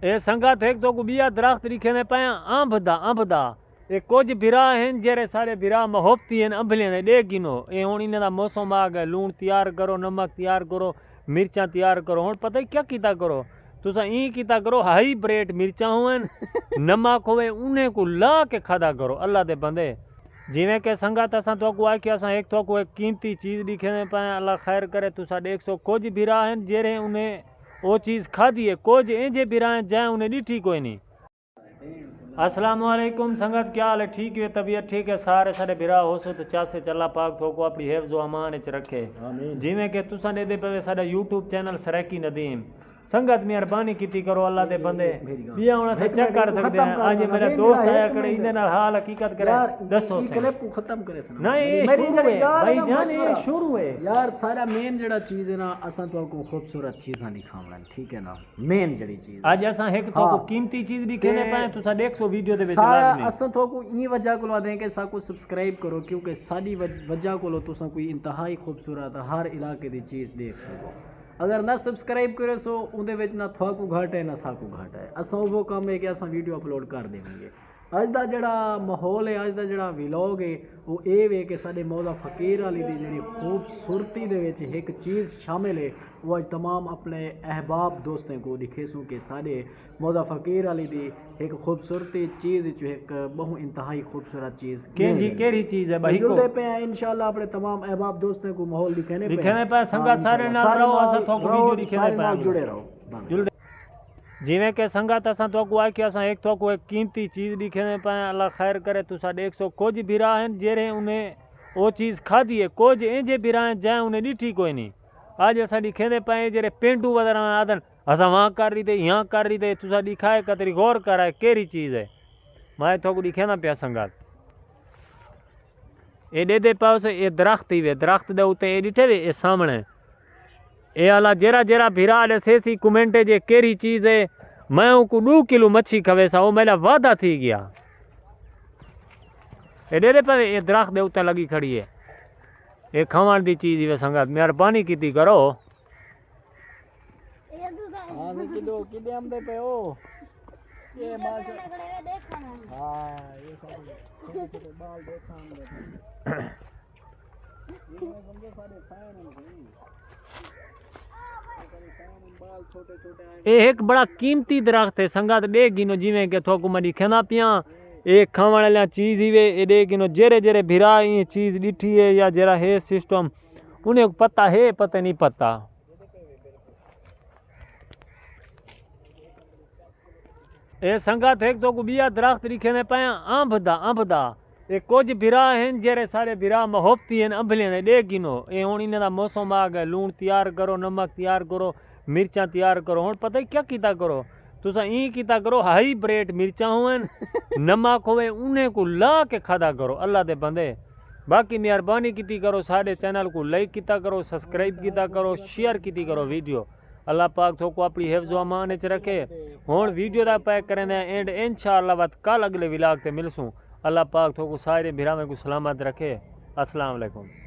اے سنگت ایک تو کو بیا درخت لکھے نے پایا امب دا اے کچھ بھرا ہیں جڑے سارے بھرا محبتی ہیں امبلیاں دے دے گنو اے ہن انہاں دا موسم آ گیا لون تیار کرو نمک تیار کرو مرچاں تیار کرو ہن پتہ کیا کیتا کرو تساں این کیتا کرو ہائی بریڈ مرچاں ہوئن نمک ہوئے انہیں کو لا کے کھادا کرو اللہ دے بندے جویں کہ سنگت اساں تو کو آ کے اساں ایک تو کو ایک قیمتی چیز لکھے نے پایا اللہ خیر کرے تو ساڈے 100 کچھ بھرا ہیں جڑے انہیں وہ چیز کھادی ہے کچھ انجے بھرا جائیں انہیں نہیں کوئی نہیں۔ السلام علیکم سنگت کیا حال ہے ٹھیک ہے طبیعت ٹھیک ہے سارے سارے بھرا ہو سو تو چاہے اللہ پاک تو کو اپنی حفظ و امان وچ رکھے جویں کہ تساں دے دے پے ساڈا یوٹیوب چینل سریکی ندیم سنگت مہربانی کیتی کرو اللہ دے بندے بیا ہن اساں چیک کر سکدے ہیں اج میرا دوست آیا کڑے ایندے نال حال حقیقت کرے دسو کلپ کو ختم کرے سن نہیں میری جڑی بھائی جان یہ شروع ہے یار سارا مین جڑا چیز ہے نا اساں تو کو خوبصورت چیزاں دکھاون ٹھیک ہے نا مین جڑی چیز اج اساں ایک تو کو قیمتی چیز دکھنے پائے تو 100 ویڈیو دے وچ لازمی اساں تو کو این وجہ کو دیں کہ سا کو سبسکرائب کرو کیونکہ ساری وجہ کو تساں کوئی انتہائی خوبصورت ہر علاقے دی چیز دیکھ سکو اگر نہ سبسکرائب کرے سو اندے وچ نہ تھوا کو گھٹ ہے نہ سا کو گھٹ ہے اساں وہ کام ہے کہ اساں ویڈیو اپلوڈ کر دیں گے اج دا جڑا ماحول ہے اج دا جڑا ولاگ ہے وہ اے وے کہ ساڈے مولا فقیر علی دی جڑی خوبصورتی دے وچ ایک چیز شامل ہے وہ اج تمام اپنے احباب دوستوں کو دکھے سو کہ ساڈے مولا فقیر علی دی ایک خوبصورتی چیز جو ایک بہو انتہائی خوبصورت چیز کیڑی چیز ہے بھائی کو پہ انشاءاللہ اپنے تمام احباب دوستوں کو ماحول دکھانے پہ سنگت سارے نال رہو اساں تو کو ویڈیو دکھانے پہ جڑے رہو جویں کہ سنگت اساں تو کو آ کے اساں ایک تو کو ایک قیمتی چیز لکھنے پائے اللہ خیر کرے تو ساڈے 100 کچھ بھرا ہیں جڑے انہیں وہ چیز کھادی ہے کچھ انجے بھرا ہیں جائیں انہیں نہیں کوئی نہیں آج اساں لکھنے پائے جڑے پینڈو وغیرہ آدن اساں وہاں کر رہی تھے یہاں کر رہی تھے تساں دکھائے کتری غور کرائے کیڑی چیز ہے میں تو کو لکھنا پیا سنگت اے دے پاس اے درخت ہی وے درخت دے اوتے اے ڈٹھے وے اے سامنے اے اللہ جرا جرا بھرا دے سیسی کمنٹ جے کیڑی چیز ہے میں کو 2 کلو مچھی کھوے سا او میرا وعدہ تھی گیا اے دے پے اے درخت دے اوتے لگی کھڑی ہے اے کھاون دی چیز ہی وے سنگت مہربانی کیتی کرو ہاں کڈو کڈے ہم دے پے او یہ بال ہاں یہ سب چھوٹے بال دیکھان دے یہ بندے سارے فین ہیں اے ایک بڑا قیمتی درخت ہے سنگت دے گینو جویں کہ تو کو مڈی کھنا پیاں اے کھاون والا چیز ہی وے اے دے گینو جڑے جڑے بھرا یہ چیز ڈٹھی ہے یا جڑا ہے سسٹم انہیں پتہ ہے پتہ نہیں پتہ اے سنگت ایک تو کو بیا درخت لکھنے پایا امب دا اے کچھ بھرا ہیں جڑے سارے بھرا محبتی ہیں امبلیاں دے دے گینو اے ہن انہاں دا موسم آ گیا لون تیار کرو نمک تیار کرو مرچاں تیار کرو ہن پتہ کیا کیتا کرو تساں این کیتا کرو ہائی بریڈ مرچاں ہوئن نمک ہوئے انہیں کو لا کے کھادا کرو اللہ دے بندے باقی مہربانی کیتی کرو سارے چینل کو لائک کیتا کرو سبسکرائب کیتا کرو شیئر کیتی کرو ویڈیو اللہ پاک تو کو اپنی حفظ و امان وچ رکھے ہن ویڈیو دا پیک کرنے اینڈ انشاءاللہ وقت کل اگلے ولاگ تے ملسوں اللہ پاک تو کو سارے بھراواں کو سلامت رکھے السلام علیکم